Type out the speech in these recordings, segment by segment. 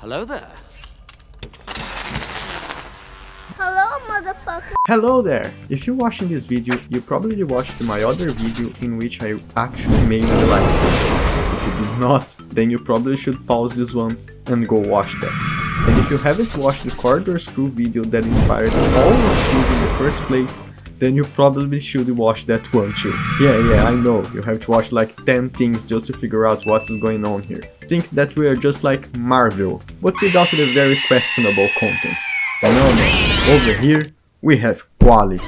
Hello there. Hello, motherfucker. Hello there! If you're watching this video, you probably watched my other video in which I actually made the lightsaber. If you did not, then you probably should pause this one and go watch that. And if you haven't watched the corridorcrew video that inspired all of these in the first place, then you probably should watch that one too. Yeah, I know, you have to watch like 10 things just to figure out what is going on here. Think that we are just like Marvel, but without the very questionable content. No, over here we have quality.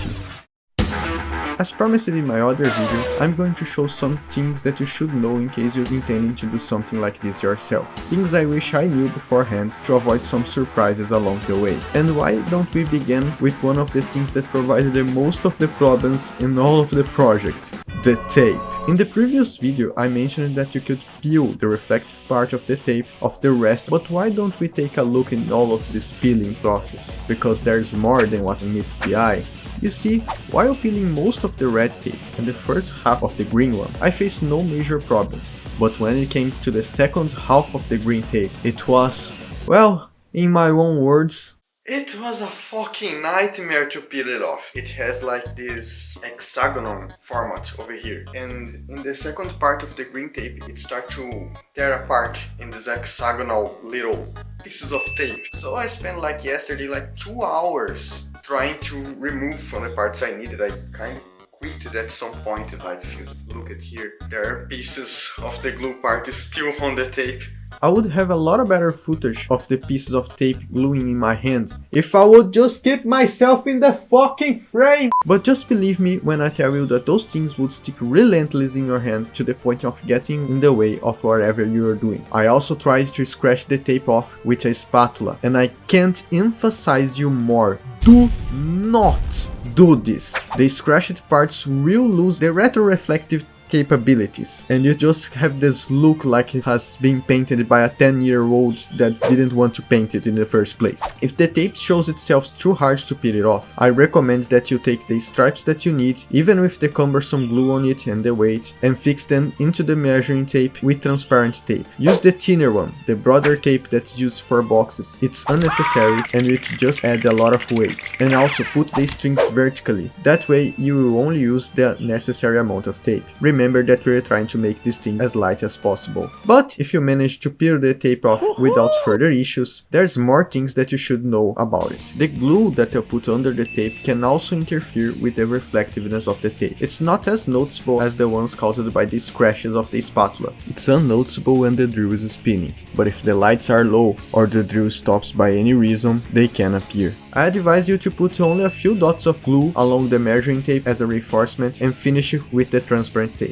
As promised in my other video, I'm going to show some things that you should know in case you're intending to do something like this yourself. Things I wish I knew beforehand to avoid some surprises along the way. And why don't we begin with one of the things that provided the most of the problems in all of the project? The tape. In the previous video I mentioned that you could peel the reflective part of the tape off the rest, but why don't we take a look in all of this peeling process? Because there's more than what meets the eye. You see, while peeling most of the red tape and the first half of the green one, I faced no major problems. But when it came to the second half of the green tape, it was, well, in my own words, it was a fucking nightmare to peel it off. It has like this hexagonal format over here. And in the second part of the green tape, it starts to tear apart in these hexagonal little pieces of tape. So I spent like yesterday like 2 hours trying to remove from the parts I needed. I kind of quit at some point. Like if you look at here, there are pieces of the glue part still on the tape. I would have a lot better footage of the pieces of tape gluing in my hand if I would just keep myself in the fucking frame. But just believe me when I tell you that those things would stick relentlessly in your hand to the point of getting in the way of whatever you are doing. I also tried to scratch the tape off with a spatula, and I can't emphasize you more. Do not do this. The scratched parts will lose the retroreflective capabilities, and you just have this look like it has been painted by a 10-year-old that didn't want to paint it in the first place. If the tape shows itself too hard to peel it off, I recommend that you take the stripes that you need, even with the cumbersome glue on it and the weight, and fix them into the measuring tape with transparent tape. Use the thinner one, the broader tape that's used for boxes. It's unnecessary and it just adds a lot of weight. And also put the strings vertically, that way you will only use the necessary amount of tape. Remember that we're trying to make this thing as light as possible. But if you manage to peel the tape off without further issues, there's more things that you should know about it. The glue that you put under the tape can also interfere with the reflectiveness of the tape. It's not as noticeable as the ones caused by the scratches of the spatula. It's unnoticeable when the drill is spinning, but if the lights are low or the drill stops by any reason, they can appear. I advise you to put only a few dots of glue along the measuring tape as a reinforcement and finish with the transparent tape.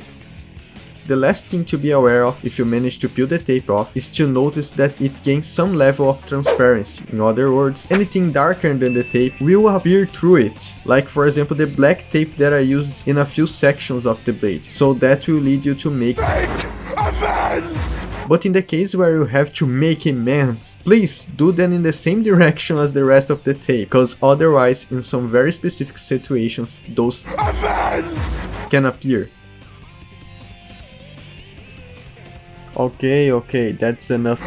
The last thing to be aware of if you manage to peel the tape off is to notice that it gains some level of transparency. In other words, anything darker than the tape will appear through it, like for example the black tape that I used in a few sections of the blade, so that will lead you to make amends. But in the case where you have to make amends, please do them in the same direction as the rest of the tape, because otherwise in some very specific situations those amends can appear. Okay, that's enough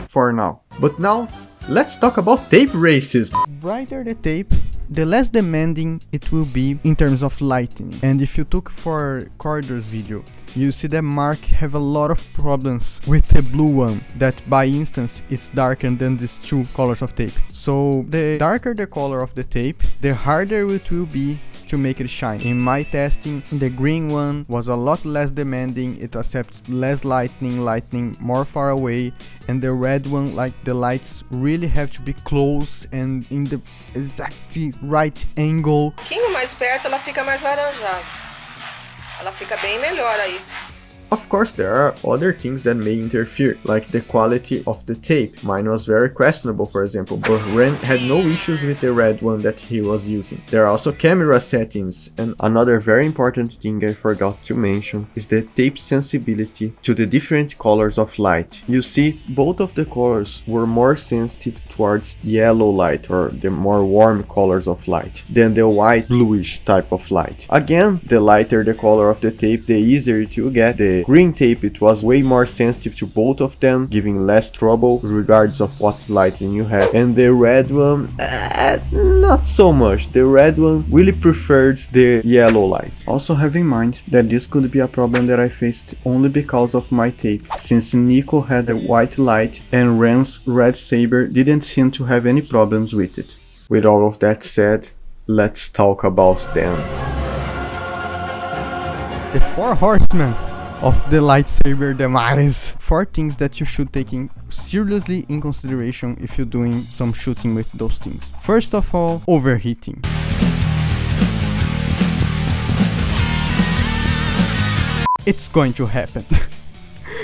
for now. But now, let's talk about tape races. Brighter the tape, the less demanding it will be in terms of lighting. And if you took for Corridor's video, you see that Mark have a lot of problems with the blue one, that by instance it's darker than these two colors of tape. So the darker the color of the tape, the harder it will be to make it shine. In my testing, the green one was a lot less demanding, it accepts less lightning more far away, and the red one, like the lights really have to be close and in the exact right angle. Um pouquinho mais perto ela fica mais laranjada. Ela fica bem melhor aí. Of course, there are other things that may interfere, like the quality of the tape. Mine was very questionable, for example, but Ren had no issues with the red one that he was using. There are also camera settings, and another very important thing I forgot to mention is the tape sensibility to the different colors of light. You see, both of the colors were more sensitive towards yellow light, or the more warm colors of light, than the white bluish type of light. Again, the lighter the color of the tape, the easier to get the the green tape, it was way more sensitive to both of them, giving less trouble regardless of what lighting you have. And the red one, not so much. The red one really preferred the yellow light. Also have in mind that this could be a problem that I faced only because of my tape, since Nico had a white light and Ren's red saber didn't seem to have any problems with it. With all of that said, let's talk about them. The 4 horsemen of the lightsaber demise. 4 things that you should take seriously in consideration if you're doing some shooting with those things. First of all, overheating. It's going to happen.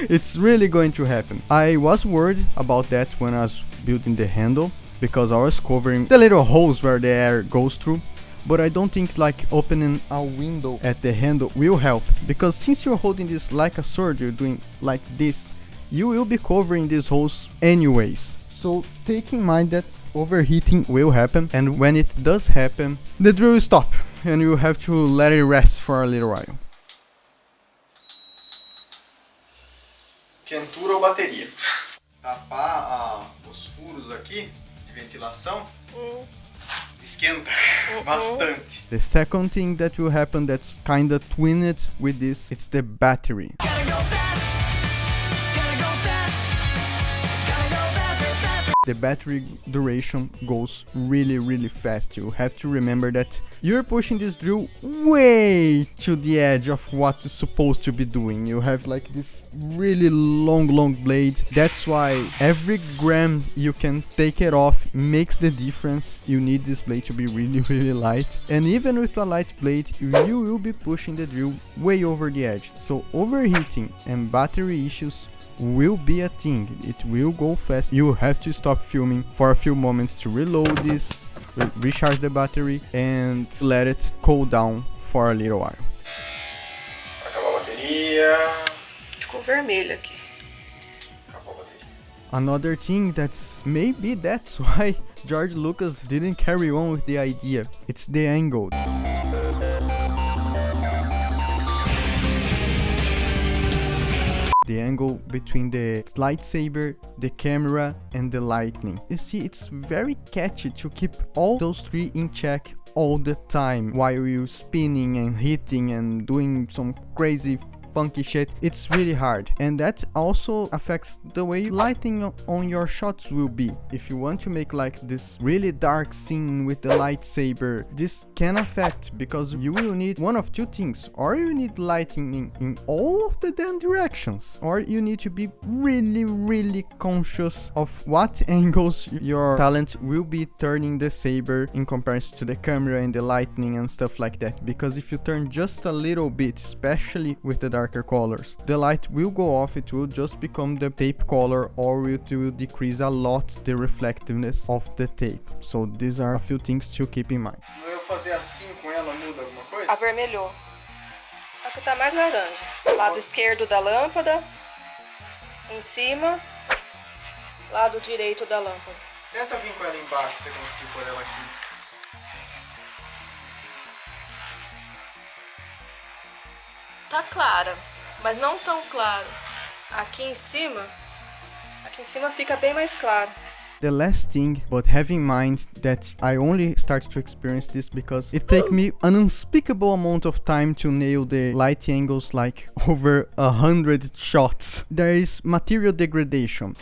It's really going to happen. I was worried about that when I was building the handle, because I was covering the little holes where the air goes through. But I don't think like opening a window at the handle will help, because since you're holding this like a sword, you're doing like this, you will be covering these holes anyways. So take in mind that overheating will happen, and when it does happen, the drill will stop and you have to let it rest for a little while. Quentura ou bateria? Tapar os furos aqui de ventilação. Esquenta bastante. The second thing that will happen that's kinda twinned with this, it's the battery. The battery duration goes really fast. You have to remember that you're pushing this drill way to the edge of what it's supposed to be doing. You have like this really long blade. That's why every gram you can take it off makes the difference. You need this blade to be really light, and even with a light blade you will be pushing the drill way over the edge. So overheating and battery issues will be a thing. It will go fast. You have to stop filming for a few moments to reload this, recharge the battery, and let it cool down for a little while. Acabou a bateria. Ficou vermelho aqui. Acabou a bateria. Another thing that's why George Lucas didn't carry on with the idea. It's the angle. The angle between the lightsaber, the camera, and the lightning. You see, it's very catchy to keep all those 3 in check all the time while you're spinning and hitting and doing some crazy funky shit. It's really hard, and that also affects the way lighting on your shots will be. If you want to make like this really dark scene with the lightsaber, this can affect, because you will need one of 2 things: or you need lighting in all of the damn directions, or you need to be really conscious of what angles your talent will be turning the saber in comparison to the camera and the lightning and stuff like that. Because if you turn just a little bit, especially with the darker colors, the light will go off. It will just become the tape color, or it will decrease a lot the reflectiveness of the tape. So these are a few things to keep in mind. Eu fazer assim com ela muda alguma coisa? Avermelhou. Aqui tá mais laranja. Lado esquerdo da lâmpada, em cima, lado direito da lâmpada. Tenta vir com ela embaixo, se você conseguir pôr ela aqui. Tá clara, mas não tão claro. Aqui em cima fica bem mais claro. The last thing, but have in mind that I only started to experience this because it took me an unspeakable amount of time to nail the light angles, like over 100 shots. There is material degradation.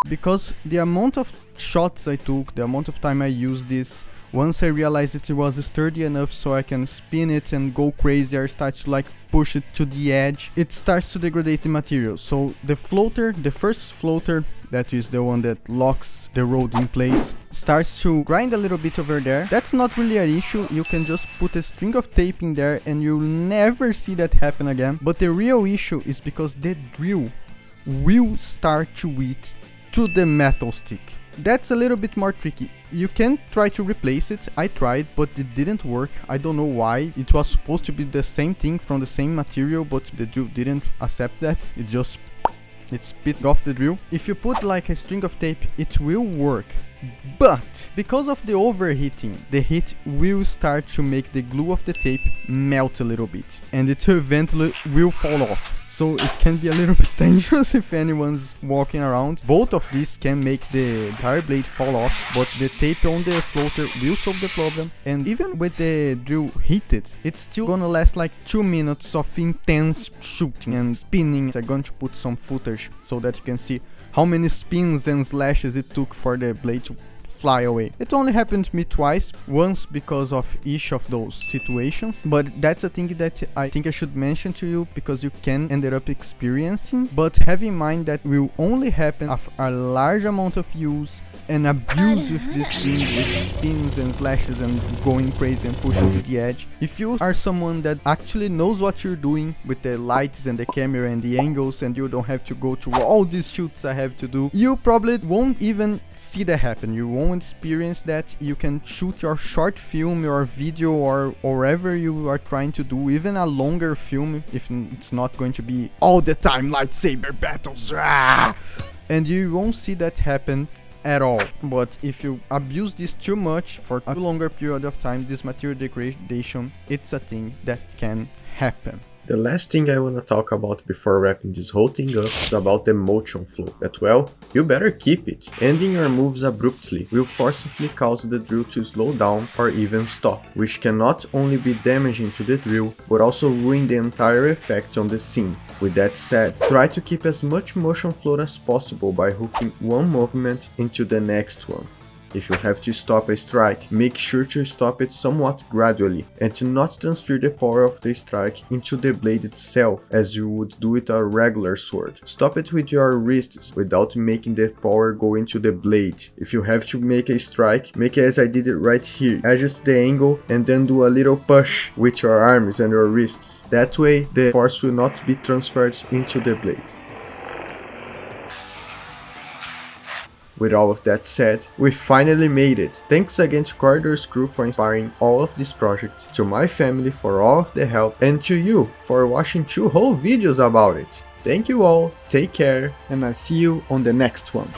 Because the amount of shots I took, the amount of time I used this, once I realized that it was sturdy enough so I can spin it and go crazy, I start to like push it to the edge, it starts to degrade the material. So the floater, the first floater, that is the one that locks the rod in place, starts to grind a little bit over there. That's not really an issue. You can just put a string of tape in there and you'll never see that happen again. But the real issue is because the drill will start to eat through the metal stick. That's a little bit more tricky. You can try to replace it. I tried, but it didn't work. I don't know why. It was supposed to be the same thing from the same material, but the drill didn't accept that. It just it spits off the drill. If you put like a string of tape, it will work. But because of the overheating, the heat will start to make the glue of the tape melt a little bit, and it eventually will fall off. So it can be a little bit dangerous if anyone's walking around. Both of these can make the entire blade fall off, but the tape on the floater will solve the problem. And even with the drill heated, it's still gonna last like 2 minutes of intense shooting and spinning. I'm going to put some footage so that you can see how many spins and slashes it took for the blade to fly away. It only happened to me twice, once because of each of those situations, but that's a thing that I think I should mention to you because you can end up experiencing. But have in mind that will only happen after a large amount of use and abuse with this thing, with spins and slashes and going crazy and pushing to the edge. If you are someone that actually knows what you're doing with the lights and the camera and the angles, and you don't have to go through all these shoots I have to do, you probably won't even see that happen. You won't experience that. You can shoot your short film, your video, or whatever you are trying to do, even a longer film, if it's not going to be all the time lightsaber battles, and you won't see that happen at all. But if you abuse this too much for a longer period of time, this material degradation, it's a thing that can happen. The last thing I wanna talk about before wrapping this whole thing up is about the motion flow. That, well, you better keep it. Ending your moves abruptly will forcibly cause the drill to slow down or even stop, which can not only be damaging to the drill, but also ruin the entire effect on the scene. With that said, try to keep as much motion flow as possible by hooking one movement into the next one. If you have to stop a strike, make sure to stop it somewhat gradually and to not transfer the power of the strike into the blade itself as you would do with a regular sword. Stop it with your wrists without making the power go into the blade. If you have to make a strike, make it as I did it right here. Adjust the angle and then do a little push with your arms and your wrists. That way the force will not be transferred into the blade. With all of that said, we finally made it. Thanks again to Corridor's crew for inspiring all of this project, to my family for all of the help, and to you for watching 2 whole videos about it. Thank you all, take care, and I'll see you on the next one.